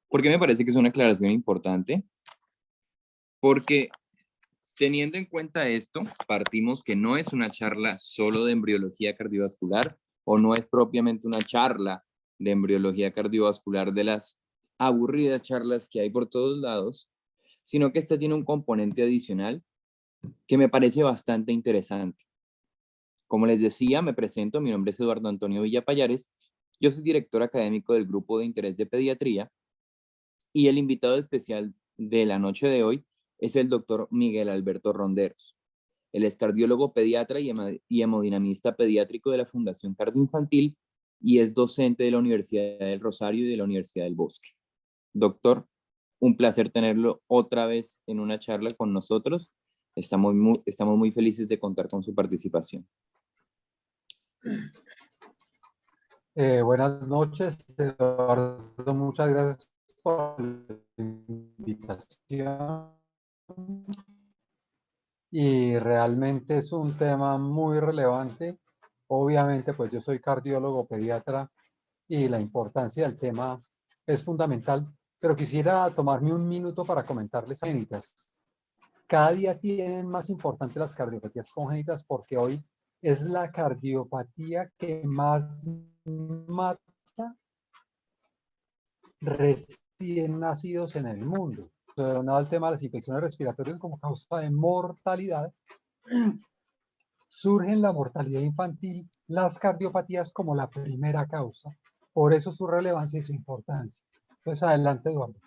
¿Por qué me parece que es una aclaración importante? Porque teniendo en cuenta esto, partimos que no es una charla solo de embriología cardiovascular o no es propiamente una charla de embriología cardiovascular de las aburridas charlas que hay por todos lados, sino que esta tiene un componente adicional que me parece bastante interesante. Como les decía, me presento, mi nombre es Eduardo Antonio Villapayares, yo soy director académico del Grupo de Interés de Pediatría y el invitado especial de la noche de hoy es el doctor Miguel Alberto Ronderos. Él es cardiólogo pediatra y hemodinamista pediátrico de la Fundación Cardioinfantil y es docente de la Universidad del Rosario y de la Universidad del Bosque. Doctor, un placer tenerlo otra vez en una charla con nosotros. Estamos muy felices de contar con su participación. Buenas noches, Eduardo. Muchas gracias por la invitación. Y realmente es un tema muy relevante. Obviamente, pues yo soy cardiólogo pediatra y la importancia del tema es fundamental, pero quisiera tomarme un minuto para comentarles congénitas. Cada día tienen más importante las cardiopatías congénitas porque hoy es la cardiopatía que más mata recién nacidos en el mundo. Relacionado al tema de las infecciones respiratorias como causa de mortalidad, surge en la mortalidad infantil las cardiopatías como la primera causa. Por eso su relevancia y su importancia. Entonces, adelante, Eduardo.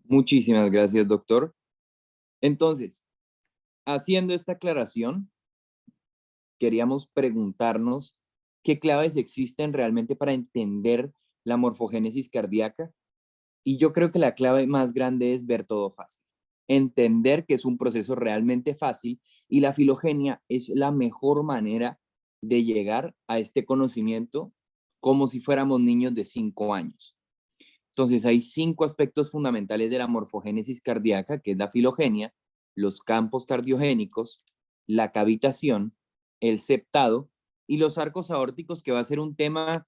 Muchísimas gracias, doctor. Entonces, haciendo esta aclaración, queríamos preguntarnos qué claves existen realmente para entender la morfogénesis cardíaca. Y yo creo que la clave más grande es ver todo fácil. Entender que es un proceso realmente fácil y la filogenia es la mejor manera de llegar a este conocimiento como si fuéramos niños de 5 años. Entonces hay 5 aspectos fundamentales de la morfogénesis cardíaca, que es la filogenia, los campos cardiogénicos, la cavitación, el septado y los arcos aórticos, que va a ser un tema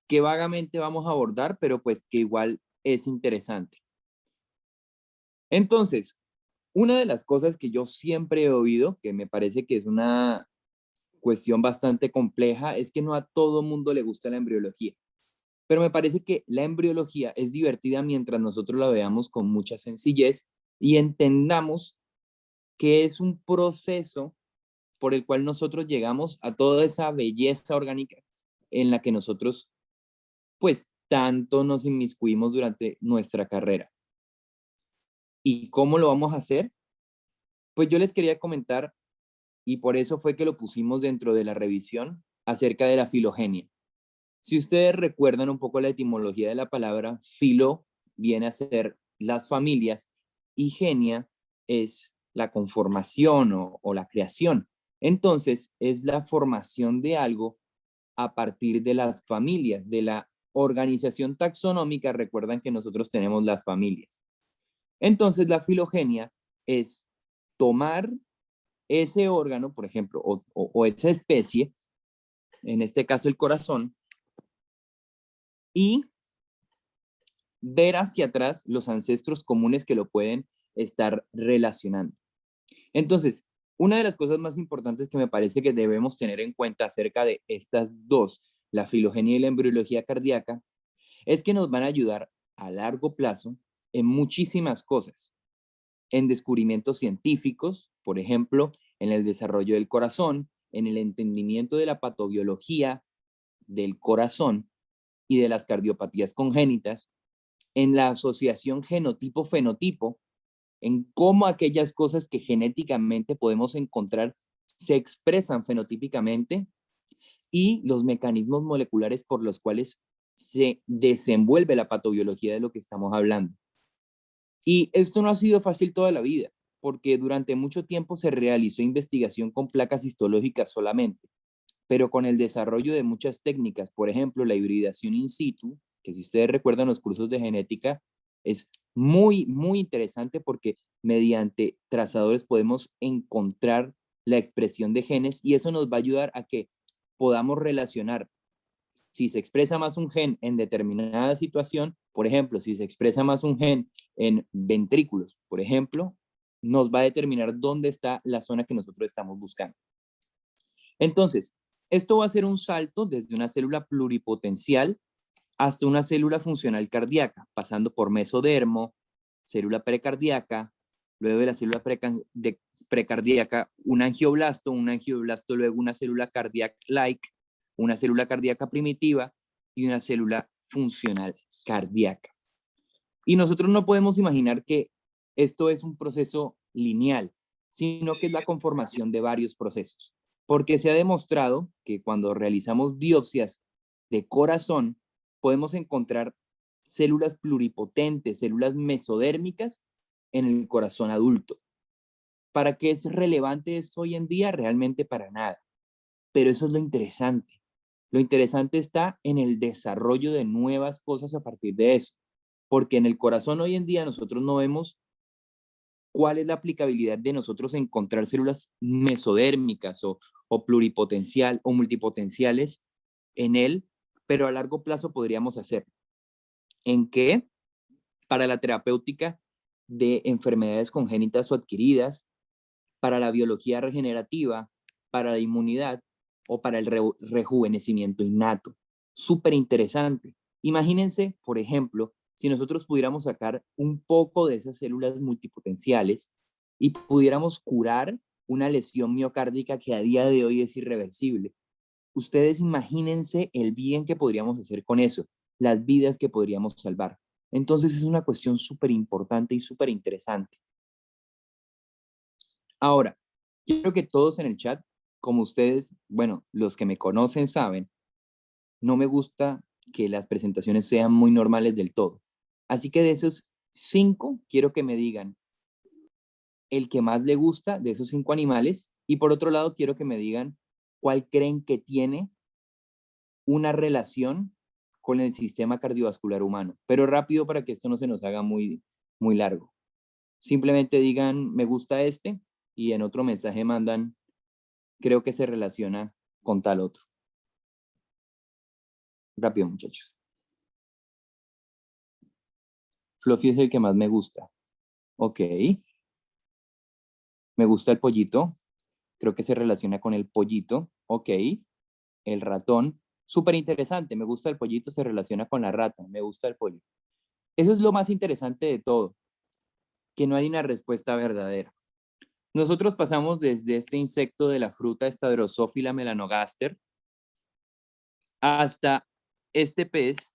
que vagamente vamos a abordar, pero pues que igual es interesante. Entonces, una de las cosas que yo siempre he oído, que me parece que es una cuestión bastante compleja, es que no a todo mundo le gusta la embriología. Pero me parece que la embriología es divertida mientras nosotros la veamos con mucha sencillez y entendamos que es un proceso por el cual nosotros llegamos a toda esa belleza orgánica en la que nosotros, pues, tanto nos inmiscuimos durante nuestra carrera. ¿Y cómo lo vamos a hacer? Pues yo les quería comentar, y por eso fue que lo pusimos dentro de la revisión, acerca de la filogenia. Si ustedes recuerdan un poco la etimología de la palabra, filo viene a ser las familias y genia es la conformación o la creación. Entonces, es la formación de algo a partir de las familias, de la organización taxonómica. Recuerdan que nosotros tenemos las familias. Entonces, la filogenia es tomar ese órgano, por ejemplo, o esa especie, en este caso el corazón, y ver hacia atrás los ancestros comunes que lo pueden estar relacionando. Entonces, una de las cosas más importantes que me parece que debemos tener en cuenta acerca de estas dos, la filogenia y la embriología cardíaca, es que nos van a ayudar a largo plazo en muchísimas cosas, en descubrimientos científicos, por ejemplo, en el desarrollo del corazón, en el entendimiento de la patobiología del corazón y de las cardiopatías congénitas, en la asociación genotipo-fenotipo, en cómo aquellas cosas que genéticamente podemos encontrar se expresan fenotípicamente y los mecanismos moleculares por los cuales se desenvuelve la patobiología de lo que estamos hablando. Y esto no ha sido fácil toda la vida, porque durante mucho tiempo se realizó investigación con placas histológicas solamente, pero con el desarrollo de muchas técnicas, por ejemplo, la hibridación in situ, que si ustedes recuerdan los cursos de genética, es muy, muy interesante porque mediante trazadores podemos encontrar la expresión de genes y eso nos va a ayudar a que podamos relacionar si se expresa más un gen en determinada situación, por ejemplo, si se expresa más un gen en ventrículos, por ejemplo, nos va a determinar dónde está la zona que nosotros estamos buscando. Entonces, esto va a ser un salto desde una célula pluripotencial hasta una célula funcional cardíaca, pasando por mesodermo, célula precardíaca, luego de la célula precardíaca, un angioblasto luego una célula cardiac-like, una célula cardíaca primitiva y una célula funcional cardíaca. Y nosotros no podemos imaginar que esto es un proceso lineal, sino que es la conformación de varios procesos, porque se ha demostrado que cuando realizamos biopsias de corazón, podemos encontrar células pluripotentes, células mesodérmicas en el corazón adulto. ¿Para qué es relevante esto hoy en día? Realmente para nada. Pero eso es lo interesante. Lo interesante está en el desarrollo de nuevas cosas a partir de eso. Porque en el corazón hoy en día nosotros no vemos cuál es la aplicabilidad de nosotros encontrar células mesodérmicas o pluripotencial o multipotenciales en él, pero a largo plazo podríamos hacerlo. ¿En qué? Para la terapéutica de enfermedades congénitas o adquiridas, para la biología regenerativa, para la inmunidad o para el rejuvenecimiento innato. Súper interesante. Imagínense, por ejemplo, si nosotros pudiéramos sacar un poco de esas células multipotenciales y pudiéramos curar una lesión miocárdica que a día de hoy es irreversible. Ustedes imagínense el bien que podríamos hacer con eso, las vidas que podríamos salvar. Entonces es una cuestión súper importante y súper interesante. Ahora, quiero que todos en el chat, como ustedes, bueno, los que me conocen saben, no me gusta que las presentaciones sean muy normales del todo. Así que de esos 5, quiero que me digan el que más le gusta de esos 5 animales y por otro lado quiero que me digan cuál creen que tiene una relación con el sistema cardiovascular humano. Pero rápido para que esto no se nos haga muy, muy largo. Simplemente digan, me gusta este y en otro mensaje mandan, creo que se relaciona con tal otro. Rápido, muchachos. Fluffy es el que más me gusta. Ok. Me gusta el pollito. Creo que se relaciona con el pollito. Ok. El ratón. Súper interesante. Me gusta el pollito, se relaciona con la rata. Me gusta el pollo. Eso es lo más interesante de todo, que no hay una respuesta verdadera. Nosotros pasamos desde este insecto de la fruta, esta Drosophila melanogaster, hasta este pez,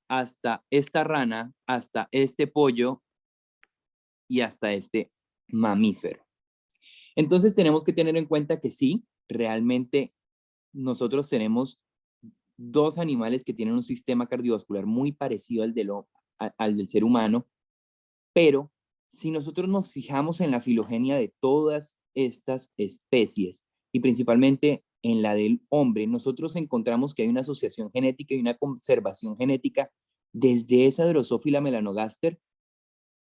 hasta esta rana, hasta este pollo y hasta este mamífero. Entonces tenemos que tener en cuenta que sí, realmente nosotros tenemos 2 animales que tienen un sistema cardiovascular muy parecido al del ser humano, pero si nosotros nos fijamos en la filogenia de todas estas especies y principalmente en la del hombre, nosotros encontramos que hay una asociación genética y una conservación genética desde esa Drosophila melanogaster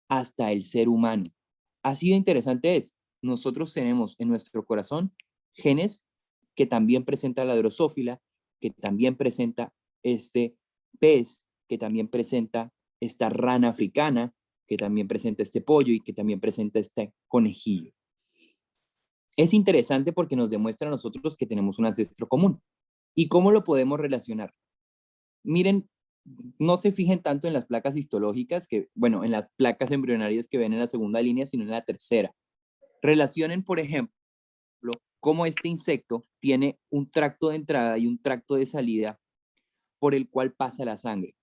hasta el ser humano. Así de interesante es. Nosotros tenemos en nuestro corazón genes que también presenta la drosófila, que también presenta este pez, que también presenta esta rana africana, que también presenta este pollo y que también presenta este conejillo. Es interesante porque nos demuestra a nosotros que tenemos un ancestro común. ¿Y cómo lo podemos relacionar? Miren, no se fijen tanto en las placas histológicas, bueno, en las placas embrionarias que ven en la segunda línea, sino en la tercera. Relacionen, por ejemplo, cómo este insecto tiene un tracto de entrada y un tracto de salida por el cual pasa la sangre.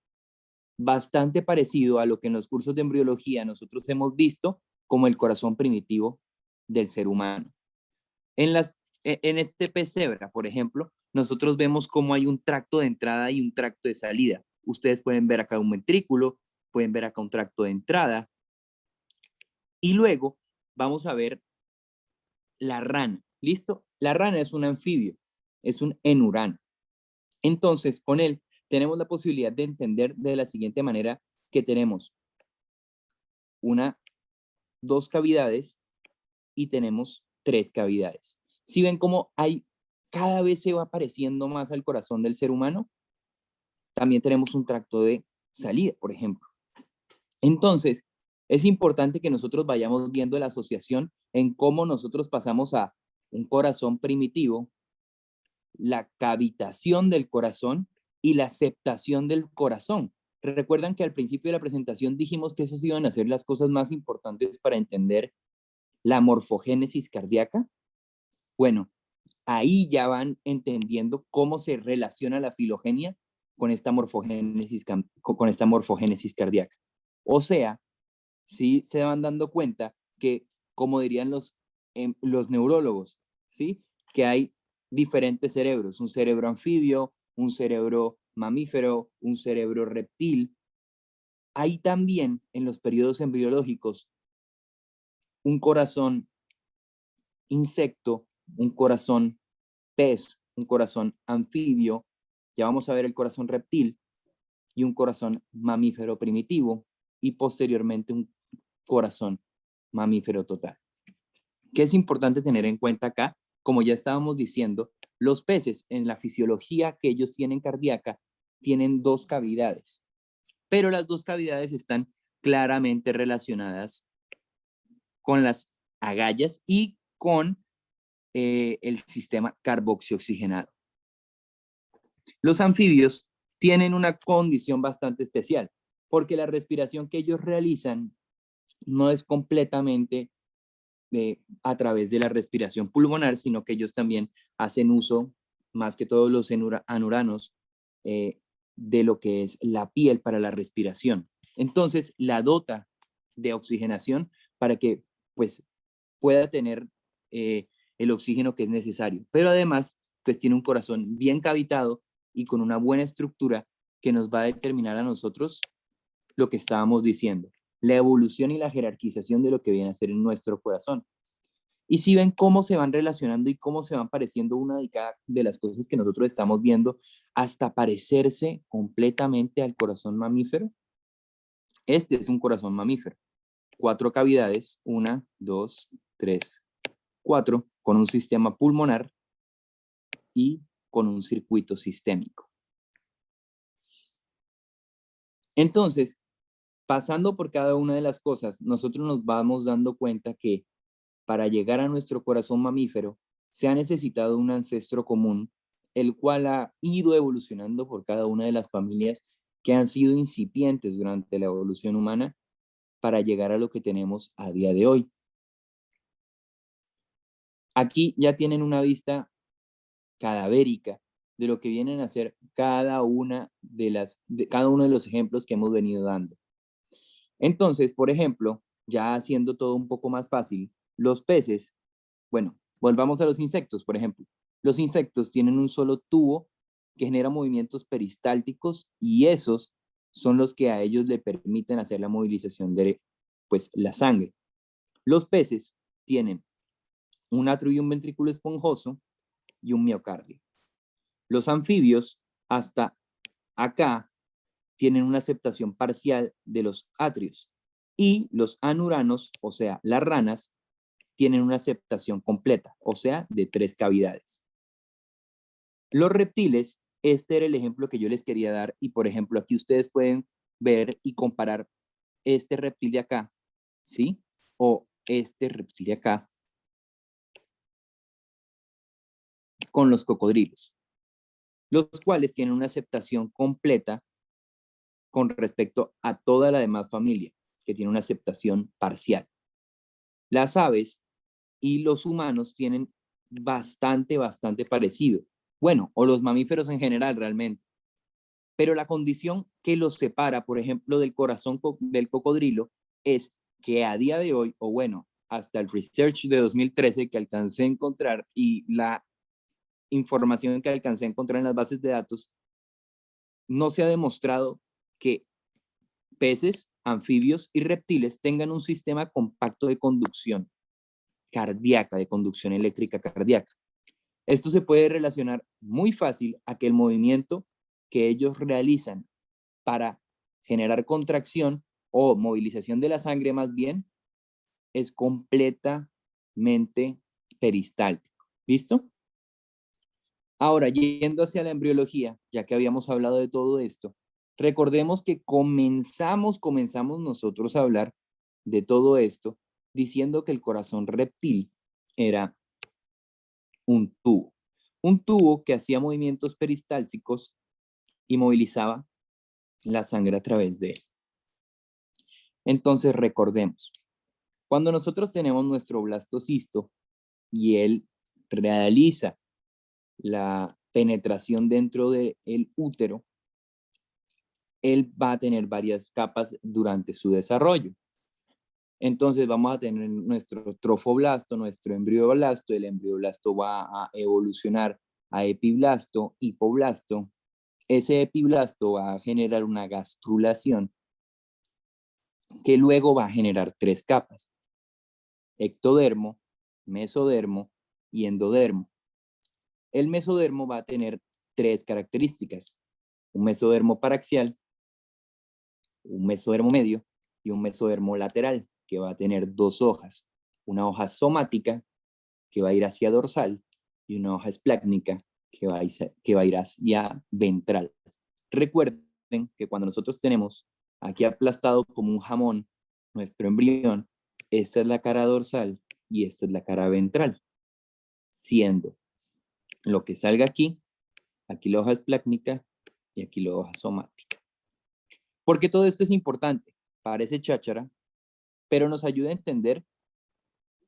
Bastante parecido a lo que en los cursos de embriología nosotros hemos visto como el corazón primitivo del ser humano. En este pez cebra, por ejemplo, nosotros vemos cómo hay un tracto de entrada y un tracto de salida. Ustedes pueden ver acá un ventrículo, pueden ver acá un tracto de entrada. Y luego vamos a ver la rana. ¿Listo? La rana es un anfibio, es un enurano. Entonces, con él tenemos la posibilidad de entender de la siguiente manera que tenemos 2 cavidades y tenemos 3 cavidades. Si ven cómo cada vez se va pareciendo más al corazón del ser humano, también tenemos un tracto de salida, por ejemplo. Entonces, es importante que nosotros vayamos viendo la asociación en cómo nosotros pasamos a un corazón primitivo, la cavitación del corazón y la aceptación del corazón. Recuerdan que al principio de la presentación dijimos que esas iban a ser las cosas más importantes para entender la morfogénesis cardíaca. Bueno, ahí ya van entendiendo cómo se relaciona la filogenia con esta morfogénesis cardíaca. O sea, sí se van dando cuenta que, como dirían los neurólogos, ¿sí? Que hay diferentes cerebros, un cerebro anfibio, un cerebro mamífero, un cerebro reptil. Hay también en los periodos embriológicos un corazón insecto, un corazón pez, un corazón anfibio, ya vamos a ver el corazón reptil, y un corazón mamífero primitivo, y posteriormente un corazón mamífero total. ¿Qué es importante tener en cuenta acá? Como ya estábamos diciendo, los peces en la fisiología que ellos tienen cardíaca tienen dos cavidades, pero las dos cavidades están claramente relacionadas con las agallas y con el sistema carboxioxigenado. Los anfibios tienen una condición bastante especial, porque la respiración que ellos realizan no es completamente a través de la respiración pulmonar, sino que ellos también hacen uso, más que todos los anuranos, de lo que es la piel para la respiración. Entonces, la dota de oxigenación para que pues, pueda tener el oxígeno que es necesario. Pero además, pues tiene un corazón bien cavitado y con una buena estructura que nos va a determinar a nosotros lo que estábamos diciendo, la evolución y la jerarquización de lo que viene a ser en nuestro corazón. Y si ven cómo se van relacionando y cómo se van pareciendo una de cada de las cosas que nosotros estamos viendo, hasta parecerse completamente al corazón mamífero. Este es un corazón mamífero. 4 cavidades, 1, 2, 3, 4, con un sistema pulmonar y con un circuito sistémico. Entonces, pasando por cada una de las cosas, nosotros nos vamos dando cuenta que para llegar a nuestro corazón mamífero se ha necesitado un ancestro común, el cual ha ido evolucionando por cada una de las familias que han sido incipientes durante la evolución humana para llegar a lo que tenemos a día de hoy. Aquí ya tienen una vista cadavérica de lo que vienen a ser cada uno de los ejemplos que hemos venido dando. Entonces, por ejemplo, ya haciendo todo un poco más fácil, los peces, bueno, volvamos a los insectos, por ejemplo. Los insectos tienen un solo tubo que genera movimientos peristálticos y esos son los que a ellos le permiten hacer la movilización de pues, la sangre. Los peces tienen un atrio y un ventrículo esponjoso y un miocardio. Los anfibios, hasta acá, tienen una aceptación parcial de los atrios y los anuranos, o sea, las ranas, tienen una aceptación completa, o sea, de 3 cavidades. Los reptiles, este era el ejemplo que yo les quería dar y por ejemplo aquí ustedes pueden ver y comparar este reptil de acá, ¿sí? O este reptil de acá con los cocodrilos, los cuales tienen una aceptación completa con respecto a toda la demás familia, que tiene una aceptación parcial. Las aves y los humanos tienen bastante parecido. Bueno, o los mamíferos en general realmente. Pero la condición que los separa, por ejemplo, del corazón del cocodrilo, es que a día de hoy, o bueno, hasta el research de 2013 que alcancé a encontrar y la información que alcancé a encontrar en las bases de datos, no se ha demostrado que peces, anfibios y reptiles tengan un sistema compacto de conducción cardíaca, de conducción eléctrica cardíaca. Esto se puede relacionar muy fácil a que el movimiento que ellos realizan para generar contracción o movilización de la sangre más bien es completamente peristáltico. ¿Listo? Ahora, yendo hacia la embriología, ya que habíamos hablado de todo esto, recordemos que comenzamos nosotros a hablar de todo esto diciendo que el corazón reptil era un tubo que hacía movimientos peristálticos y movilizaba la sangre a través de él. Entonces, recordemos, cuando nosotros tenemos nuestro blastocisto y él realiza la penetración dentro del útero, él va a tener varias capas durante su desarrollo. Entonces vamos a tener nuestro trofoblasto, nuestro embrioblasto, el embrioblasto va a evolucionar a epiblasto, hipoblasto. Ese epiblasto va a generar una gastrulación que luego va a generar 3 capas: ectodermo, mesodermo y endodermo. El mesodermo va a tener 3 características: un mesodermo paraxial, un mesodermo medio y un mesodermo lateral, que va a tener 2 hojas: una hoja somática que va a ir hacia dorsal y una hoja esplácnica que va a ir hacia ventral. Recuerden que cuando nosotros tenemos aquí aplastado como un jamón nuestro embrión, esta es la cara dorsal y esta es la cara ventral, siendo lo que salga aquí la hoja esplácnica y aquí la hoja somática. Porque todo esto es importante, parece cháchara, pero nos ayuda a entender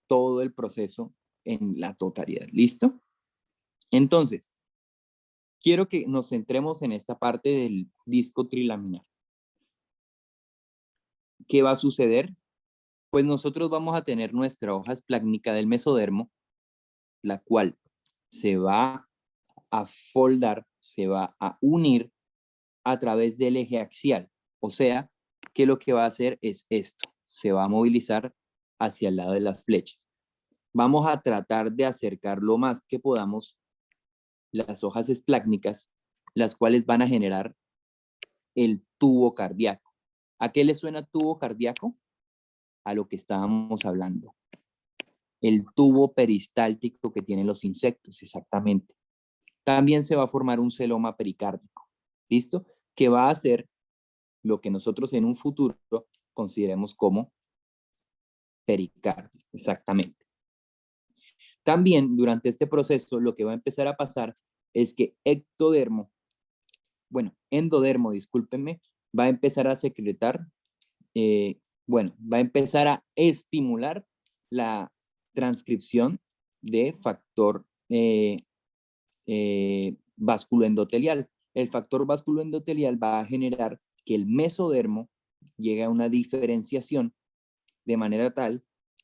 todo el proceso en la totalidad. ¿Listo? Entonces, quiero que nos centremos en esta parte del disco trilaminar. ¿Qué va a suceder? Pues nosotros vamos a tener nuestra hoja esplácnica del mesodermo, la cual se va a foldar, se va a unir a través del eje axial. O sea, que lo que va a hacer es esto, se va a movilizar hacia el lado de las flechas. Vamos a tratar de acercar lo más que podamos las hojas esplácnicas, las cuales van a generar el tubo cardíaco. ¿A qué le suena tubo cardíaco? A lo que estábamos hablando. El tubo peristáltico que tienen los insectos, exactamente. También se va a formar un celoma pericárdico, ¿listo? Que va a ser lo que nosotros en un futuro consideremos como pericardio, exactamente. También durante este proceso lo que va a empezar a pasar es que endodermo, discúlpenme, va a empezar a secretar, va a empezar a estimular la transcripción de factor vasculoendotelial. El factor vasculoendotelial va a generar que el mesodermo llegue a una diferenciación de manera tal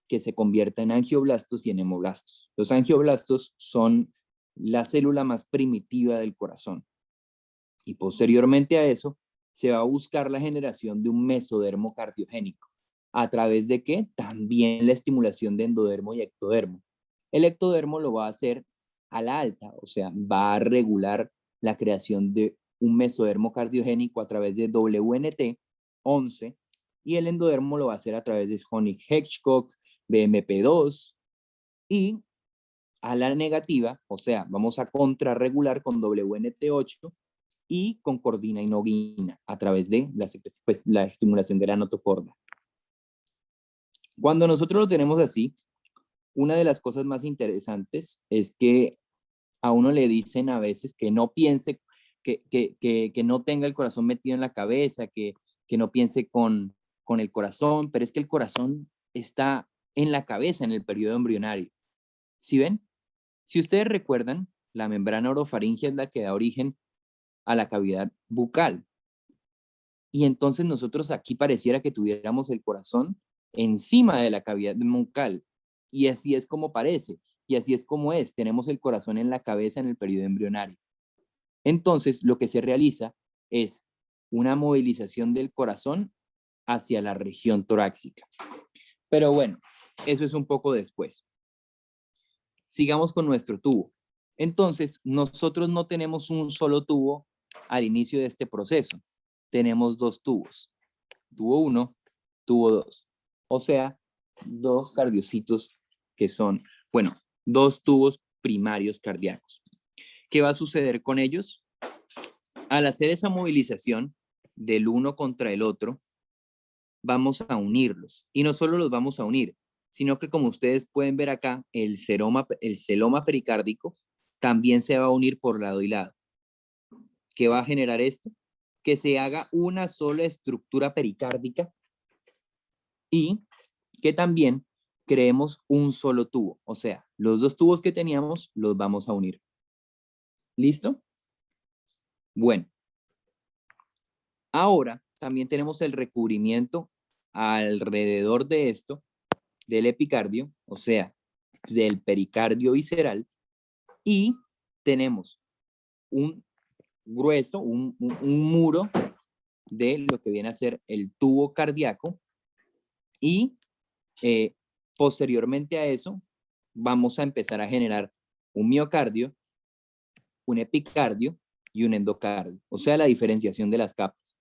que se convierta en angioblastos y en hemoblastos. Los angioblastos son la célula más primitiva del corazón. Y posteriormente a eso, se va a buscar la generación de un mesodermo cardiogénico. ¿A través de qué? También la estimulación de endodermo y ectodermo. El ectodermo lo va a hacer a la alta, o sea, va a regular la creación de un mesodermo cardiogénico a través de WNT11 y el endodermo lo va a hacer a través de Honig-Hitchcock, BMP2 y a la negativa, o sea, vamos a contrarregular con WNT8 y con cordina inoguina a través de la estimulación de la notocorda. Cuando nosotros lo tenemos así, una de las cosas más interesantes es que a uno le dicen a veces que no piense, que no tenga el corazón metido en la cabeza, que no piense con el corazón, pero es que el corazón está en la cabeza en el periodo embrionario. ¿Sí ven? Si ustedes recuerdan, la membrana orofaringea es la que da origen a la cavidad bucal. Y entonces nosotros aquí pareciera que tuviéramos el corazón encima de la cavidad bucal. Y así es como parece. Y así es como es. Tenemos el corazón en la cabeza en el periodo embrionario. Entonces, lo que se realiza es una movilización del corazón hacia la región torácica. Pero bueno, eso es un poco después. Sigamos con nuestro tubo. Entonces, nosotros no tenemos un solo tubo al inicio de este proceso. Tenemos 2 tubos. Tubo 1, tubo 2. O sea, 2 cardiocitos que son, 2 tubos primarios cardíacos. ¿qué va a suceder con ellos? Al hacer esa movilización del uno contra el otro, vamos a unirlos. Y no solo los vamos a unir, sino que como ustedes pueden ver acá, el celoma pericárdico también se va a unir por lado y lado. ¿Qué va a generar esto? Que se haga una sola estructura pericárdica y que también creemos un solo tubo. O sea, los dos tubos que teníamos los vamos a unir. ¿Listo? Bueno, ahora también tenemos el recubrimiento alrededor de esto, del epicardio, o sea, del pericardio visceral, y tenemos un grueso, un muro de lo que viene a ser el tubo cardíaco y posteriormente a eso vamos a empezar a generar un miocardio, un epicardio y un endocardio, o sea, la diferenciación de las capas.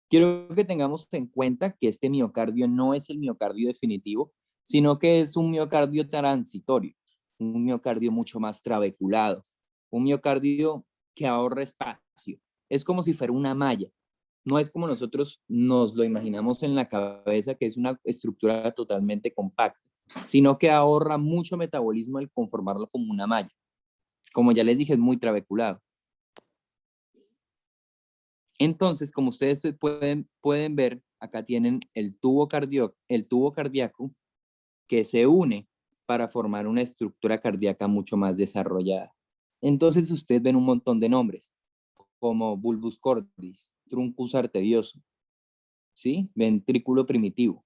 Quiero que tengamos en cuenta que este miocardio no es el miocardio definitivo, sino que es un miocardio transitorio, un miocardio mucho más trabeculado, un miocardio que ahorra espacio. Es como si fuera una malla. No es como nosotros nos lo imaginamos en la cabeza, que es una estructura totalmente compacta, sino que ahorra mucho metabolismo el conformarlo como una malla. Como ya les dije, es muy trabeculado. Entonces, como ustedes pueden ver, acá tienen el tubo cardíaco que se une para formar una estructura cardíaca mucho más desarrollada. Entonces, ustedes ven un montón de nombres, como bulbus cordis, truncus arterioso, ¿sí? Ventrículo primitivo.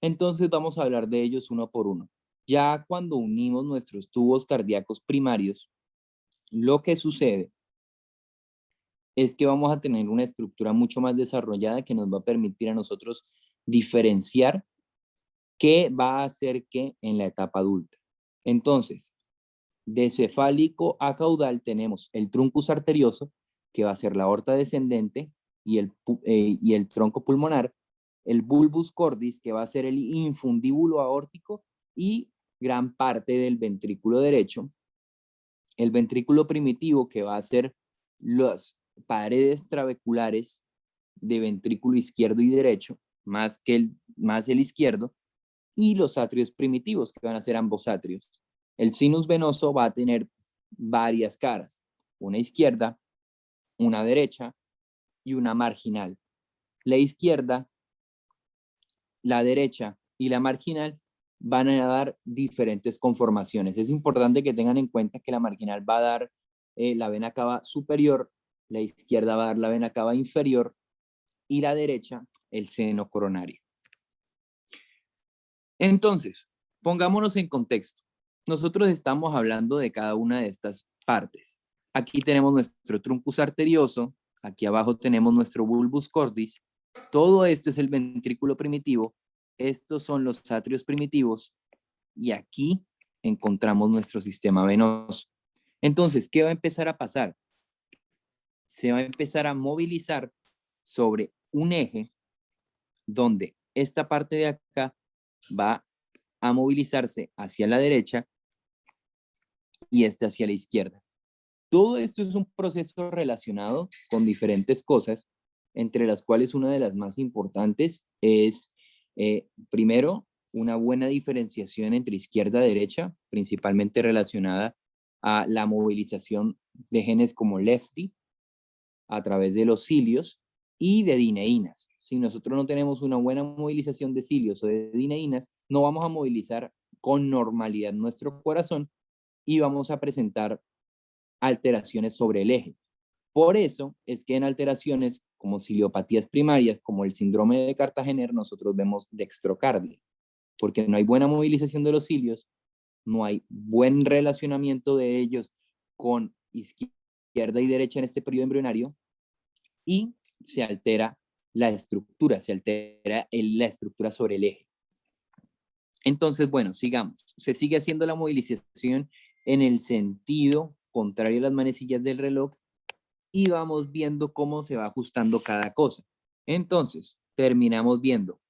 Entonces, vamos a hablar de ellos uno por uno. Ya cuando unimos nuestros tubos cardíacos primarios, lo que sucede es que vamos a tener una estructura mucho más desarrollada que nos va a permitir a nosotros diferenciar qué va a hacer qué en la etapa adulta. Entonces, de cefálico a caudal tenemos el truncus arterioso, que va a ser la aorta descendente, y el tronco pulmonar, el bulbus cordis, que va a ser el infundíbulo aórtico y gran parte del ventrículo derecho, el ventrículo primitivo, que va a ser las paredes trabeculares de ventrículo izquierdo y derecho, más el izquierdo, y los atrios primitivos, que van a ser ambos atrios. El sinus venoso va a tener varias caras, una izquierda, una derecha y una marginal. La izquierda, la derecha y la marginal van a dar diferentes conformaciones. Es importante que tengan en cuenta que la marginal va a dar la vena cava superior, la izquierda va a dar la vena cava inferior y la derecha el seno coronario. Entonces, pongámonos en contexto. Nosotros estamos hablando de cada una de estas partes. Aquí tenemos nuestro truncus arterioso, aquí abajo tenemos nuestro bulbus cordis. Todo esto es el ventrículo primitivo. Estos son los atrios primitivos y aquí encontramos nuestro sistema venoso. Entonces, ¿qué va a empezar a pasar? Se va a empezar a movilizar sobre un eje donde esta parte de acá va a movilizarse hacia la derecha y este hacia la izquierda. Todo esto es un proceso relacionado con diferentes cosas, entre las cuales una de las más importantes es, primero, una buena diferenciación entre izquierda y derecha, principalmente relacionada a la movilización de genes como lefty a través de los cilios y de dineínas. Si nosotros no tenemos una buena movilización de cilios o de dineínas, no vamos a movilizar con normalidad nuestro corazón y vamos a presentar alteraciones sobre el eje. Por eso es que en alteraciones como ciliopatías primarias, como el síndrome de Cartagener, nosotros vemos dextrocardia, porque no hay buena movilización de los cilios, no hay buen relacionamiento de ellos con izquierda y derecha en este periodo embrionario y se altera la estructura, la estructura sobre el eje. Entonces, bueno, sigamos. Se sigue haciendo la movilización en el sentido contrario a las manecillas del reloj y vamos viendo cómo se va ajustando cada cosa. Entonces, terminamos viendo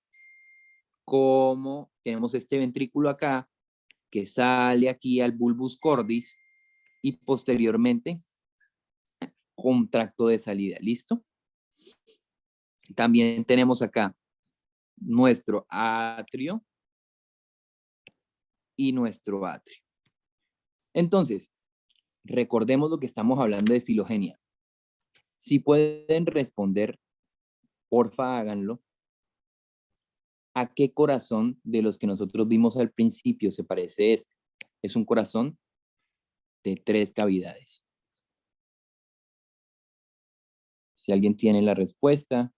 cómo tenemos este ventrículo acá que sale aquí al bulbus cordis y posteriormente con tracto de salida, ¿listo? También tenemos acá nuestro atrio y nuestro atrio. Entonces, recordemos lo que estamos hablando de filogenia. Si pueden responder, porfa, háganlo. ¿A qué corazón de los que nosotros vimos al principio se parece este? Es un corazón de 3 cavidades. Si alguien tiene la respuesta.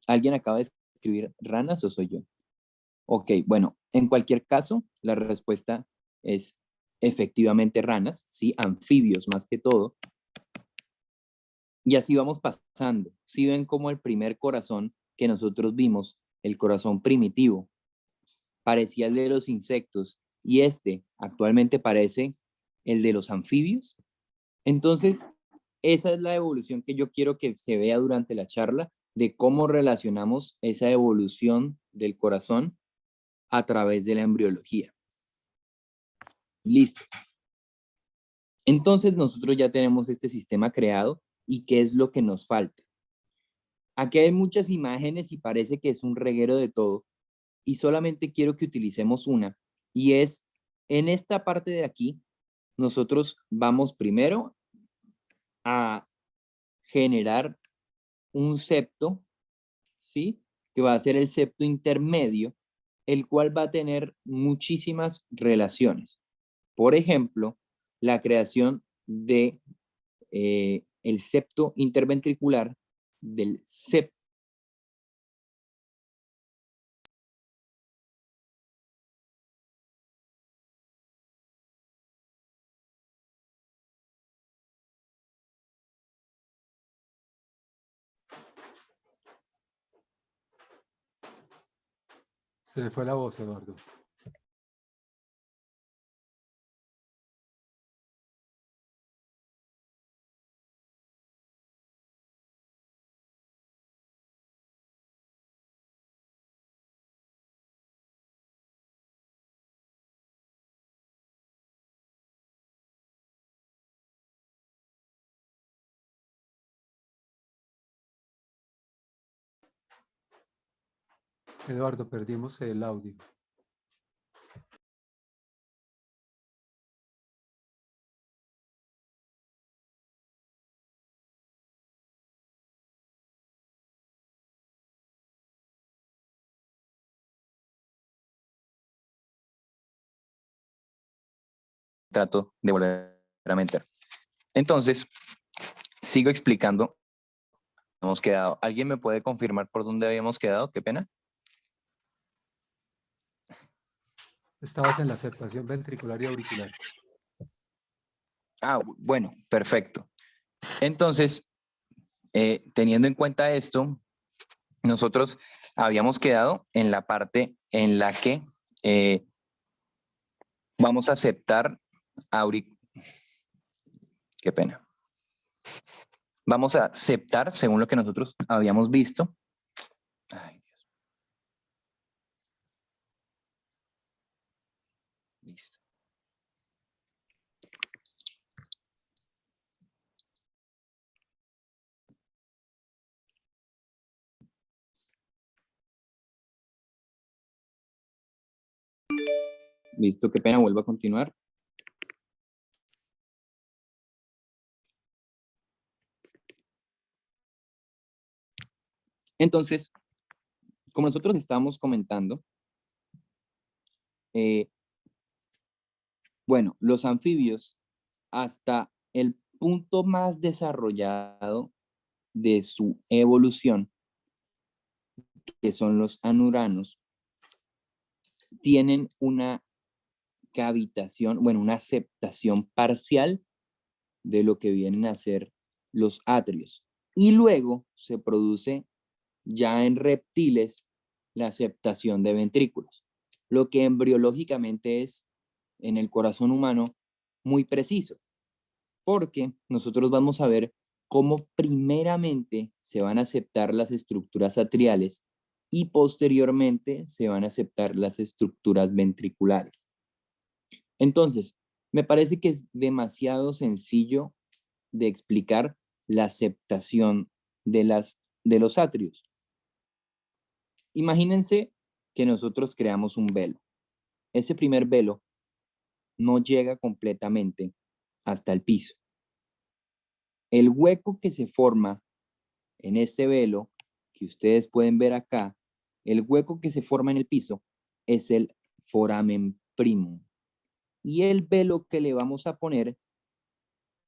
¿Alguien acaba de escribir ranas o soy yo? Ok, bueno, en cualquier caso, la respuesta es efectivamente ranas, ¿sí? Anfibios más que todo. Y así vamos pasando. Si ven como el primer corazón que nosotros vimos, el corazón primitivo, parecía el de los insectos y este actualmente parece el de los anfibios. Entonces, esa es la evolución que yo quiero que se vea durante la charla de cómo relacionamos esa evolución del corazón a través de la embriología. Listo. Entonces nosotros ya tenemos este sistema creado y ¿qué es lo que nos falta? Aquí hay muchas imágenes y parece que es un reguero de todo y solamente quiero que utilicemos una y es en esta parte de aquí nosotros vamos primero a generar un septo, ¿sí? Que va a ser el septo intermedio, el cual va a tener muchísimas relaciones. Por ejemplo, la creación de el septo interventricular del septo. Se le fue la voz, Eduardo. Eduardo, perdimos el audio. Trato de volver a meter. Entonces, sigo explicando. Hemos quedado. ¿Alguien me puede confirmar por dónde habíamos quedado? Qué pena. Estabas en la aceptación ventricular y auricular. Ah, bueno, perfecto. Entonces, teniendo en cuenta esto, nosotros habíamos quedado en la parte en la que vamos a aceptar qué pena. Vamos a aceptar, según lo que nosotros habíamos visto. Ay, Dios. Listo. Listo, qué pena, vuelvo a continuar. Entonces, como nosotros estábamos comentando, bueno, los anfibios, hasta el punto más desarrollado de su evolución, que son los anuranos, tienen una cavitación, bueno, una aceptación parcial de lo que vienen a ser los atrios. Y luego se produce ya en reptiles la aceptación de ventrículos, lo que embriológicamente es en el corazón humano muy preciso, porque nosotros vamos a ver cómo primeramente se van a aceptar las estructuras atriales y posteriormente se van a aceptar las estructuras ventriculares. Entonces, Me parece que es demasiado sencillo de explicar la aceptación de los atrios. Imagínense que nosotros creamos un velo. Ese primer velo no llega completamente hasta el piso. El hueco que se forma en este velo, que ustedes pueden ver acá, el hueco que se forma en el piso es el foramen primum. Y el velo que le vamos a poner,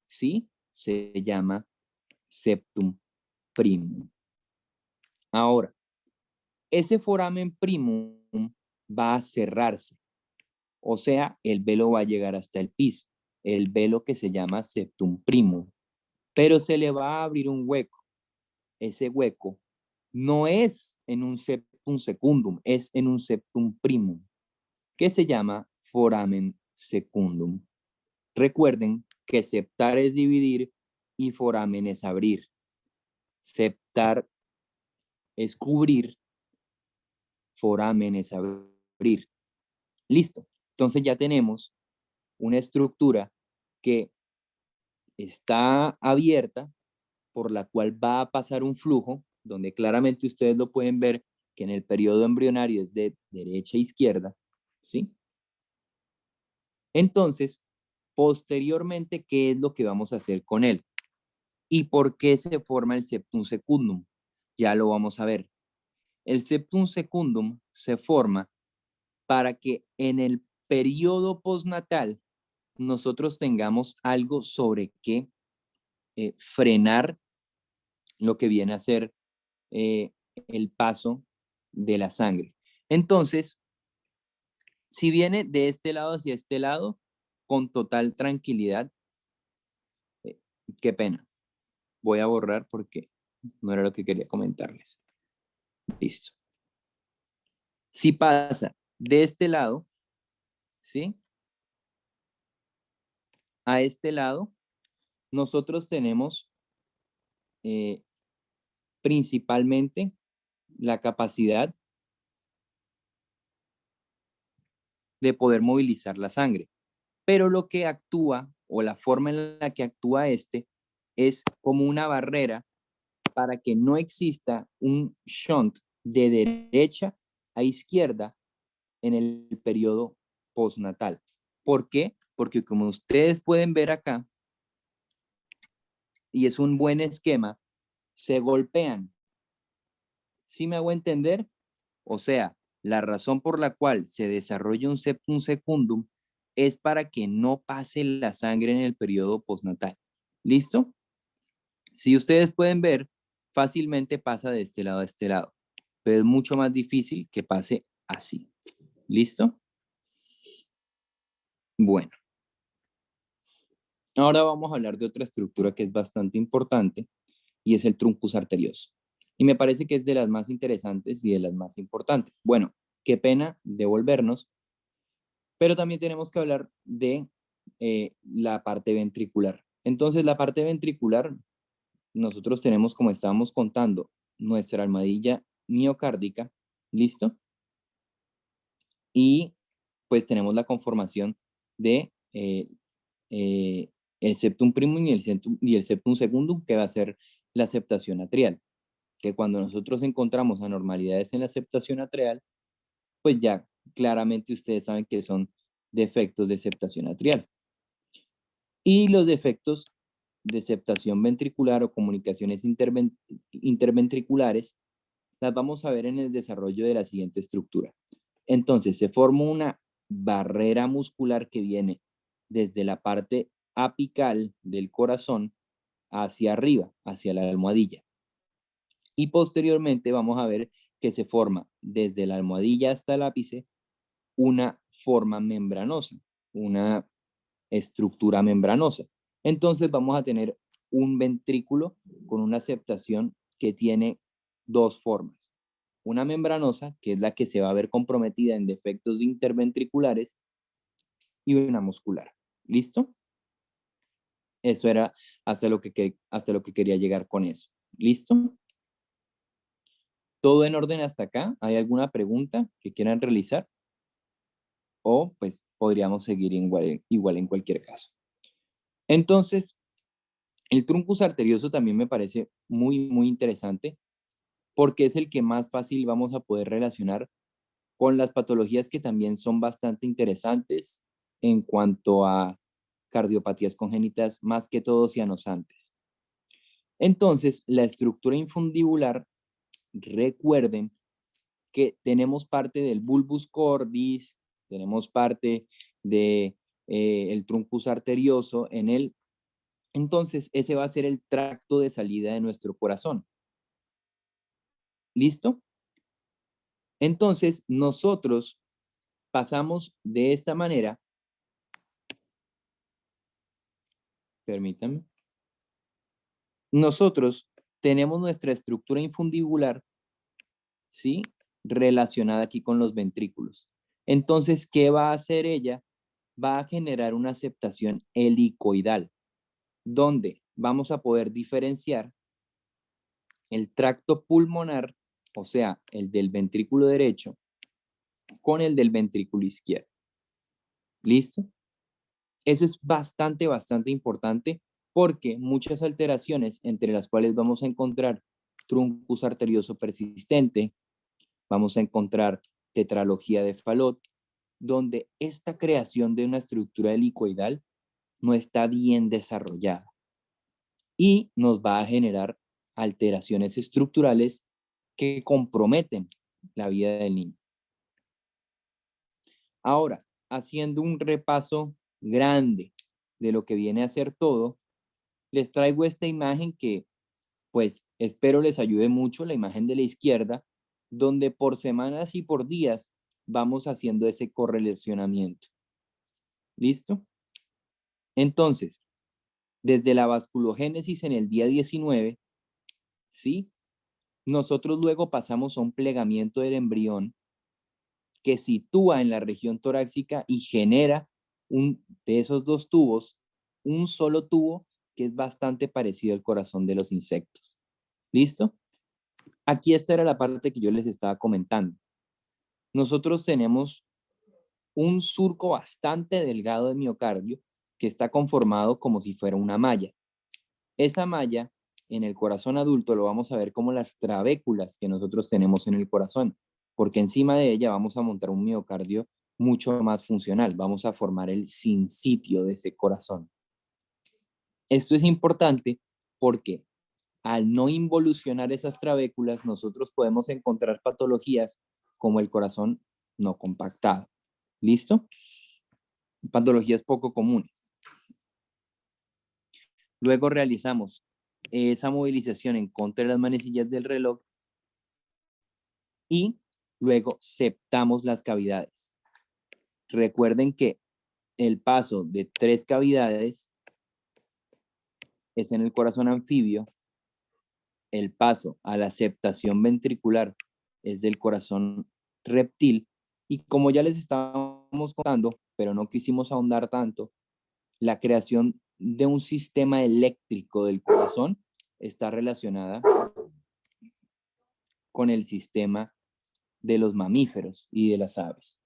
sí, se llama septum primum. Ahora, ese foramen primum va a cerrarse, o sea, el velo va a llegar hasta el piso, el velo que se llama septum primum, pero se le va a abrir un hueco. Ese hueco no es en un septum secundum, es en un septum primum, que se llama foramen secundum. Recuerden que septar es dividir y foramen es abrir. Septar es cubrir, foramen es abrir. Listo. Entonces ya tenemos una estructura que está abierta, por la cual va a pasar un flujo, donde claramente ustedes lo pueden ver, que en el periodo embrionario es de derecha a izquierda, ¿sí? Entonces, posteriormente, ¿qué es lo que vamos a hacer con él? ¿Y por qué se forma el septum secundum? Ya lo vamos a ver. El septum secundum se forma para que en el periodo postnatal nosotros tengamos algo sobre qué frenar lo que viene a ser el paso de la sangre. Entonces, si viene de este lado hacia este lado, con total tranquilidad, qué pena, voy a borrar porque no era lo que quería comentarles. Listo. Si pasa de este lado, ¿sí? A este lado, nosotros tenemos principalmente la capacidad de poder movilizar la sangre. Pero lo que actúa o la forma en la que actúa este es como una barrera para que no exista un shunt de derecha a izquierda en el periodo postnatal. ¿Por qué? Porque como ustedes pueden ver acá, y es un buen esquema, se golpean. ¿Sí me hago entender? O sea, la razón por la cual se desarrolla un septum secundum es para que no pase la sangre en el periodo postnatal. ¿Listo? Si ustedes pueden ver, fácilmente pasa de este lado a este lado, pero es mucho más difícil que pase así. ¿Listo? Bueno, ahora vamos a hablar de otra estructura que es bastante importante y es el truncus arterioso. Y me parece que es de las más interesantes y de las más importantes. Bueno, qué pena devolvernos, pero también tenemos que hablar de la parte ventricular. Entonces, la parte ventricular, nosotros tenemos, como estábamos contando, nuestra almohadilla miocárdica, ¿listo? Y pues tenemos la conformación de el septum primum y el septum secundum, que va a ser la aceptación atrial, que cuando nosotros encontramos anormalidades en la aceptación atrial, pues ya claramente ustedes saben que son defectos de aceptación atrial. Y los defectos de septación ventricular o comunicaciones interventriculares las vamos a ver en el desarrollo de la siguiente estructura. Entonces, se forma una barrera muscular que viene desde la parte apical del corazón hacia arriba, hacia la almohadilla. Y posteriormente vamos a ver que se forma desde la almohadilla hasta el ápice una forma membranosa, una estructura membranosa. Entonces vamos a tener un ventrículo con una aceptación que tiene dos formas. Una membranosa, que es la que se va a ver comprometida en defectos interventriculares, y una muscular. ¿Listo? Eso era hasta lo que quería llegar con eso. ¿Listo? ¿Todo en orden hasta acá? ¿Hay alguna pregunta que quieran realizar? O pues podríamos seguir igual en cualquier caso. Entonces, el truncus arterioso también me parece muy interesante porque es el que más fácil vamos a poder relacionar con las patologías que también son bastante interesantes en cuanto a cardiopatías congénitas, más que todo cianosantes. Entonces, la estructura infundibular, recuerden que tenemos parte del bulbus cordis, tenemos parte de el truncus arterioso en él. Entonces, ese va a ser el tracto de salida de nuestro corazón. ¿Listo? Entonces, nosotros pasamos de esta manera. Permítanme. Nosotros tenemos nuestra estructura infundibular, ¿sí? Relacionada aquí con los ventrículos. Entonces, ¿qué va a hacer ella? Va a generar una aceptación helicoidal, donde vamos a poder diferenciar el tracto pulmonar, o sea, el del ventrículo derecho, con el del ventrículo izquierdo. ¿Listo? Eso es bastante importante porque muchas alteraciones, entre las cuales vamos a encontrar truncus arterioso persistente, vamos a encontrar tetralogía de Fallot, donde esta creación de una estructura helicoidal no está bien desarrollada y nos va a generar alteraciones estructurales que comprometen la vida del niño. Ahora, haciendo un repaso grande de lo que viene a ser todo, les traigo esta imagen que, pues, espero les ayude mucho, la imagen de la izquierda, donde por semanas y por días vamos haciendo ese correlacionamiento. ¿Listo? Entonces, desde la vasculogénesis en el día 19, ¿sí? Nosotros luego pasamos a un plegamiento del embrión que sitúa en la región torácica y genera de esos dos tubos, un solo tubo que es bastante parecido al corazón de los insectos. ¿Listo? Aquí esta era la parte que yo les estaba comentando. Nosotros tenemos un surco bastante delgado de miocardio que está conformado como si fuera una malla. Esa malla en el corazón adulto lo vamos a ver como las trabéculas que nosotros tenemos en el corazón, porque encima de ella vamos a montar un miocardio mucho más funcional, vamos a formar el sinsitio de ese corazón. Esto es importante porque al no involucionar esas trabéculas, nosotros podemos encontrar patologías como el corazón no compactado. ¿Listo? Patologías poco comunes. Luego realizamos esa movilización en contra de las manecillas del reloj y luego septamos las cavidades. Recuerden que el paso de 3 cavidades es en el corazón anfibio, el paso a la septación ventricular es del corazón reptil y como ya les estábamos contando, pero no quisimos ahondar tanto, la creación de un sistema eléctrico del corazón está relacionada con el sistema de los mamíferos y de las aves.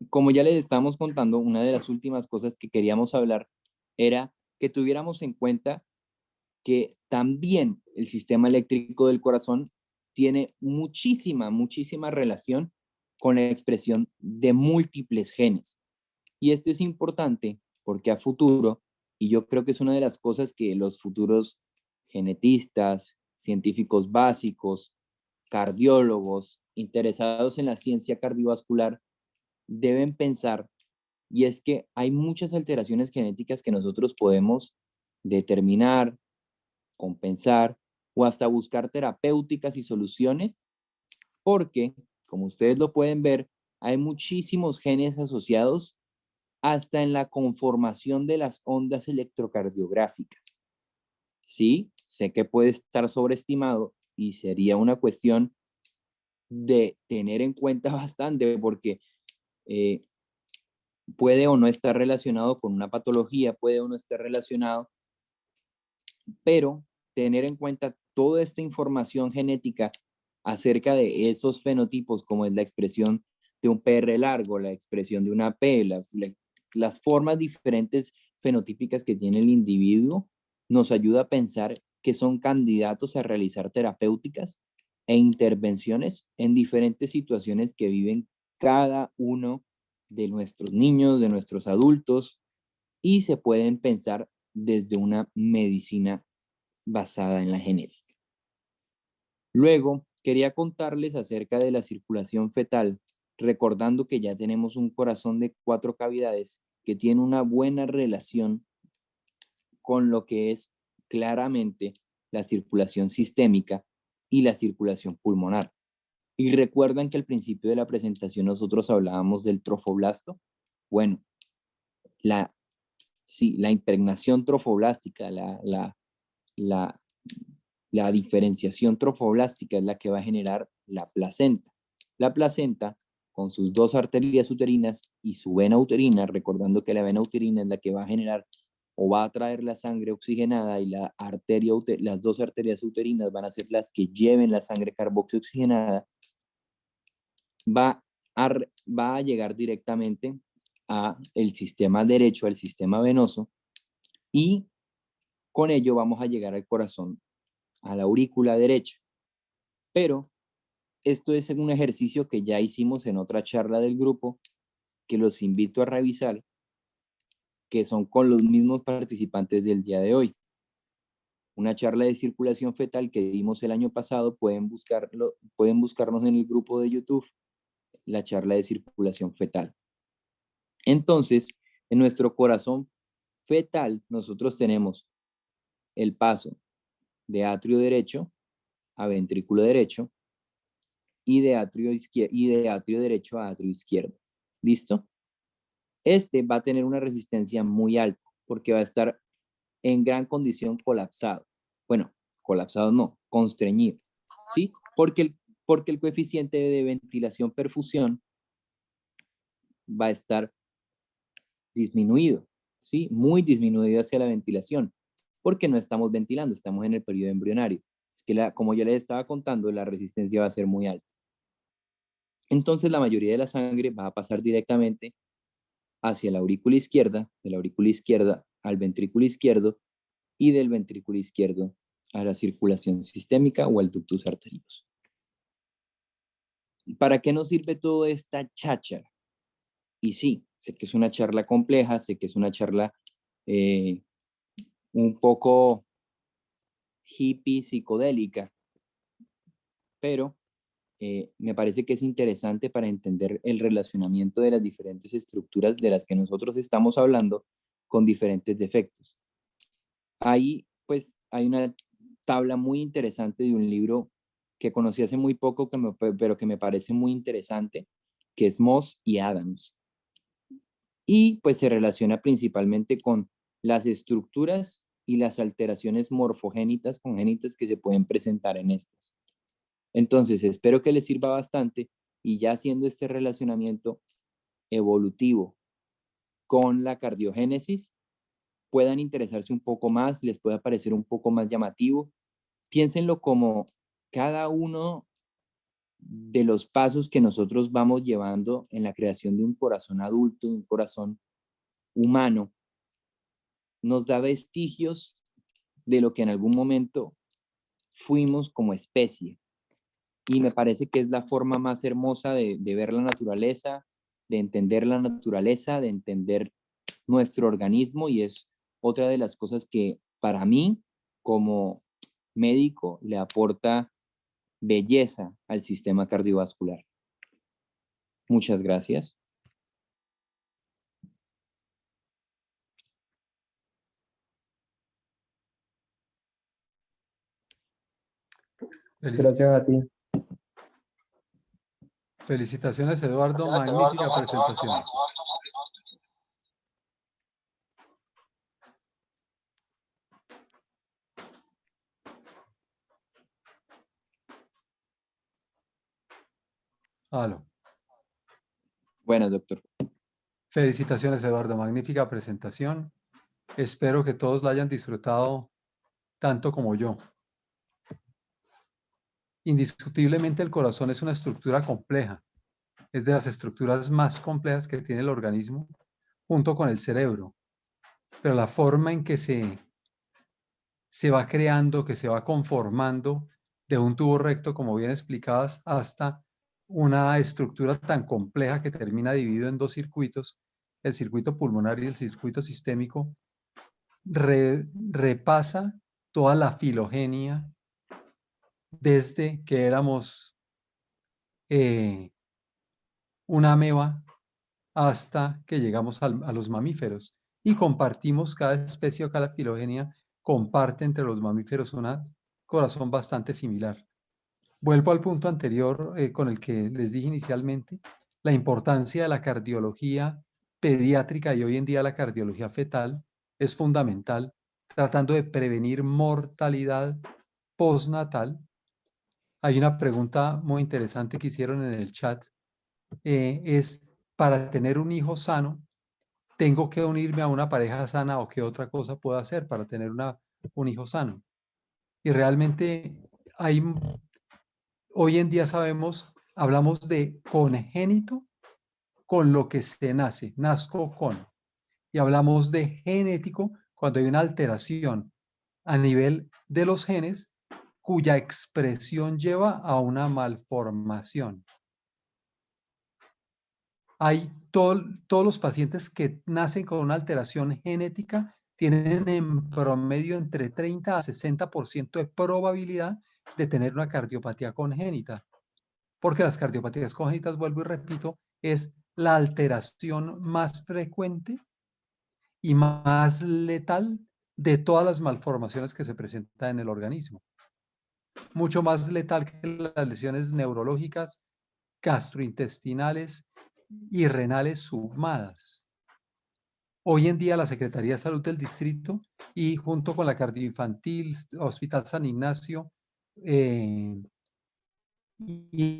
Como ya les estábamos contando, una de las últimas cosas que queríamos hablar era que tuviéramos en cuenta que también el sistema eléctrico del corazón tiene muchísima relación con la expresión de múltiples genes. Y esto es importante porque a futuro, y yo creo que es una de las cosas que los futuros genetistas, científicos básicos, cardiólogos, interesados en la ciencia cardiovascular, deben pensar, y es que hay muchas alteraciones genéticas que nosotros podemos determinar, compensar o hasta buscar terapéuticas y soluciones, porque, como ustedes lo pueden ver, hay muchísimos genes asociados hasta en la conformación de las ondas electrocardiográficas. Sí, sé que puede estar sobreestimado y sería una cuestión de tener en cuenta bastante porque puede o no estar relacionado con una patología, puede o no estar relacionado, pero tener en cuenta toda esta información genética acerca de esos fenotipos, como es la expresión de un PR largo, la expresión de una P, las formas diferentes fenotípicas que tiene el individuo, nos ayuda a pensar que son candidatos a realizar terapéuticas e intervenciones en diferentes situaciones que viven cada uno de nuestros niños, de nuestros adultos, y se pueden pensar desde una medicina basada en la genética. Luego, quería contarles acerca de la circulación fetal, recordando que ya tenemos un corazón de 4 cavidades que tiene una buena relación con lo que es claramente la circulación sistémica y la circulación pulmonar. Y recuerdan que al principio de la presentación nosotros hablábamos del trofoblasto. Bueno, la impregnación trofoblástica, la diferenciación trofoblástica es la que va a generar la placenta. La placenta, con sus 2 arterias uterinas y su vena uterina, recordando que la vena uterina es la que va a generar o va a traer la sangre oxigenada, y las 2 arterias uterinas van a ser las que lleven la sangre carboxioxigenada, va a llegar directamente a el sistema derecho, al sistema venoso, y con ello vamos a llegar al corazón, a la aurícula derecha. Pero esto es un ejercicio que ya hicimos en otra charla del grupo, que los invito a revisar, que son con los mismos participantes del día de hoy. Una charla de circulación fetal que dimos el año pasado, pueden buscarnos en el grupo de YouTube, la charla de circulación fetal. Entonces, en nuestro corazón fetal, nosotros tenemos el paso de atrio derecho a ventrículo derecho y de atrio derecho a atrio izquierdo. ¿Listo? Este va a tener una resistencia muy alta porque va a estar en gran condición colapsado. Bueno, colapsado no, constreñido, ¿sí? Porque el coeficiente de ventilación-perfusión va a estar disminuido, ¿sí? Muy disminuido hacia la ventilación, porque no estamos ventilando, estamos en el periodo embrionario. Es que como ya les estaba contando, la resistencia va a ser muy alta. Entonces la mayoría de la sangre va a pasar directamente hacia la aurícula izquierda, de la aurícula izquierda al ventrículo izquierdo, y del ventrículo izquierdo a la circulación sistémica o al ductus arterioso. ¿Para qué nos sirve toda esta cháchara? Y sí, sé que es una charla compleja, sé que es una charla un poco hippie, psicodélica, pero me parece que es interesante para entender el relacionamiento de las diferentes estructuras de las que nosotros estamos hablando con diferentes defectos. Ahí, pues, hay una tabla muy interesante de un libro que conocí hace muy poco, pero que me parece muy interesante, que es Moss y Adams. Y pues se relaciona principalmente con las estructuras y las alteraciones morfogénitas congénitas que se pueden presentar en estas. Entonces, espero que les sirva bastante, y ya haciendo este relacionamiento evolutivo con la cardiogénesis, puedan interesarse un poco más, les pueda parecer un poco más llamativo. Piénsenlo como cada uno de los pasos que nosotros vamos llevando en la creación de un corazón adulto, un corazón humano, nos da vestigios de lo que en algún momento fuimos como especie. Y me parece que es la forma más hermosa de ver la naturaleza, de entender la naturaleza, de entender nuestro organismo, y es otra de las cosas que para mí, como médico, le aporta belleza al sistema cardiovascular. Muchas gracias. Gracias a ti. Felicitaciones, Eduardo. Magnífica presentación. Aló. Buenas, doctor. Felicitaciones, Eduardo. Magnífica presentación. Espero que todos la hayan disfrutado tanto como yo. Indiscutiblemente el corazón es una estructura compleja Es de las estructuras más complejas que tiene el organismo, junto con el cerebro. Pero la forma en que se va creando, que se va conformando de un tubo recto, como bien explicabas, hasta una estructura tan compleja que termina dividido en dos circuitos, el circuito pulmonar y el circuito sistémico, repasa toda la filogenia desde que éramos una ameba hasta que llegamos a los mamíferos y compartimos, cada especie o cada filogenia comparte entre los mamíferos un corazón bastante similar. Vuelvo al punto anterior con el que les dije inicialmente, la importancia de la cardiología pediátrica y hoy en día la cardiología fetal es fundamental, tratando de prevenir mortalidad postnatal. Hay una pregunta muy interesante que hicieron en el chat, es para tener un hijo sano, ¿tengo que unirme a una pareja sana o qué otra cosa puedo hacer para tener un hijo sano? Y realmente hay, hoy en día sabemos, hablamos de congénito con lo que se nace, nazco con. Y hablamos de genético cuando hay una alteración a nivel de los genes cuya expresión lleva a una malformación. Hay todos los pacientes que nacen con una alteración genética tienen en promedio entre 30 a 60% de probabilidad de tener una cardiopatía congénita, porque las cardiopatías congénitas, vuelvo y repito, es la alteración más frecuente y más letal de todas las malformaciones que se presentan en el organismo. Mucho más letal que las lesiones neurológicas, gastrointestinales y renales sumadas. Hoy en día la Secretaría de Salud del Distrito y junto con la Cardioinfantil, Hospital San Ignacio y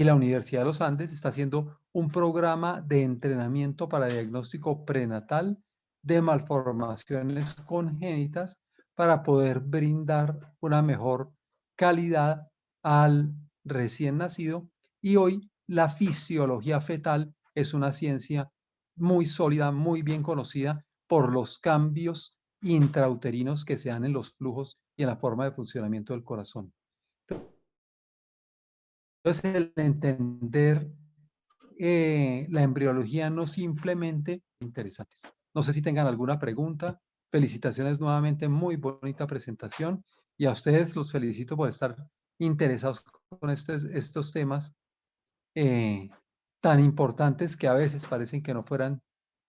la Universidad de los Andes está haciendo un programa de entrenamiento para diagnóstico prenatal de malformaciones congénitas para poder brindar una mejor calidad al recién nacido. Y hoy la fisiología fetal es una ciencia muy sólida, muy bien conocida por los cambios intrauterinos que se dan en los flujos y en la forma de funcionamiento del corazón. Entonces, el entender la embriología no simplemente interesantes. No sé si tengan alguna pregunta. Felicitaciones nuevamente, muy bonita presentación y a ustedes los felicito por estar interesados con estos temas tan importantes que a veces parecen que no fueran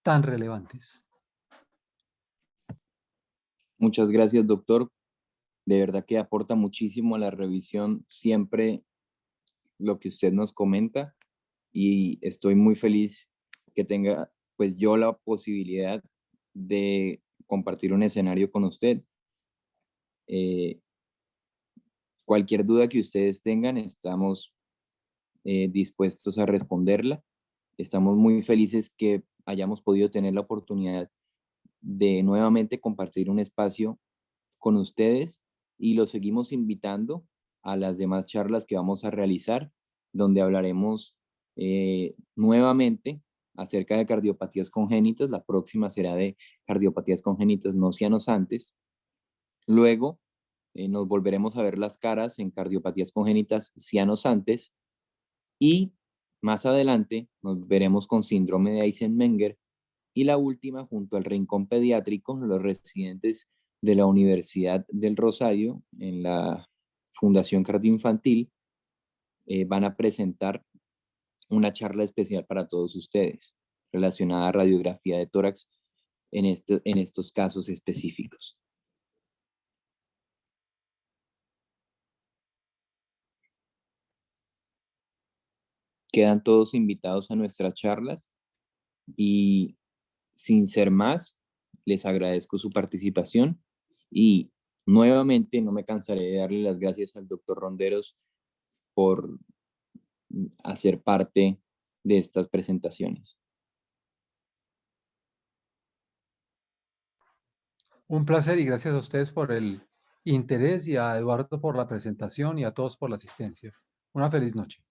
tan relevantes. Muchas gracias, doctor. De verdad que aporta muchísimo a la revisión siempre lo que usted nos comenta y estoy muy feliz que tenga pues yo la posibilidad de compartir un escenario con usted. Cualquier duda que ustedes tengan, estamos dispuestos a responderla. Estamos muy felices que hayamos podido tener la oportunidad de nuevamente compartir un espacio con ustedes y los seguimos invitando a las demás charlas que vamos a realizar, donde hablaremos nuevamente acerca de cardiopatías congénitas. La próxima será de cardiopatías congénitas no cianosantes. Luego nos volveremos a ver las caras en cardiopatías congénitas cianosantes y más adelante nos veremos con síndrome de Eisenmenger y la última junto al Rincón Pediátrico, los residentes de la Universidad del Rosario en la Fundación Cardioinfantil van a presentar una charla especial para todos ustedes relacionada a radiografía de tórax en estos casos específicos. Quedan todos invitados a nuestras charlas y sin ser más, les agradezco su participación y nuevamente no me cansaré de darle las gracias al doctor Ronderos por hacer parte de estas presentaciones. Un placer y gracias a ustedes por el interés y a Eduardo por la presentación y a todos por la asistencia. Una feliz noche.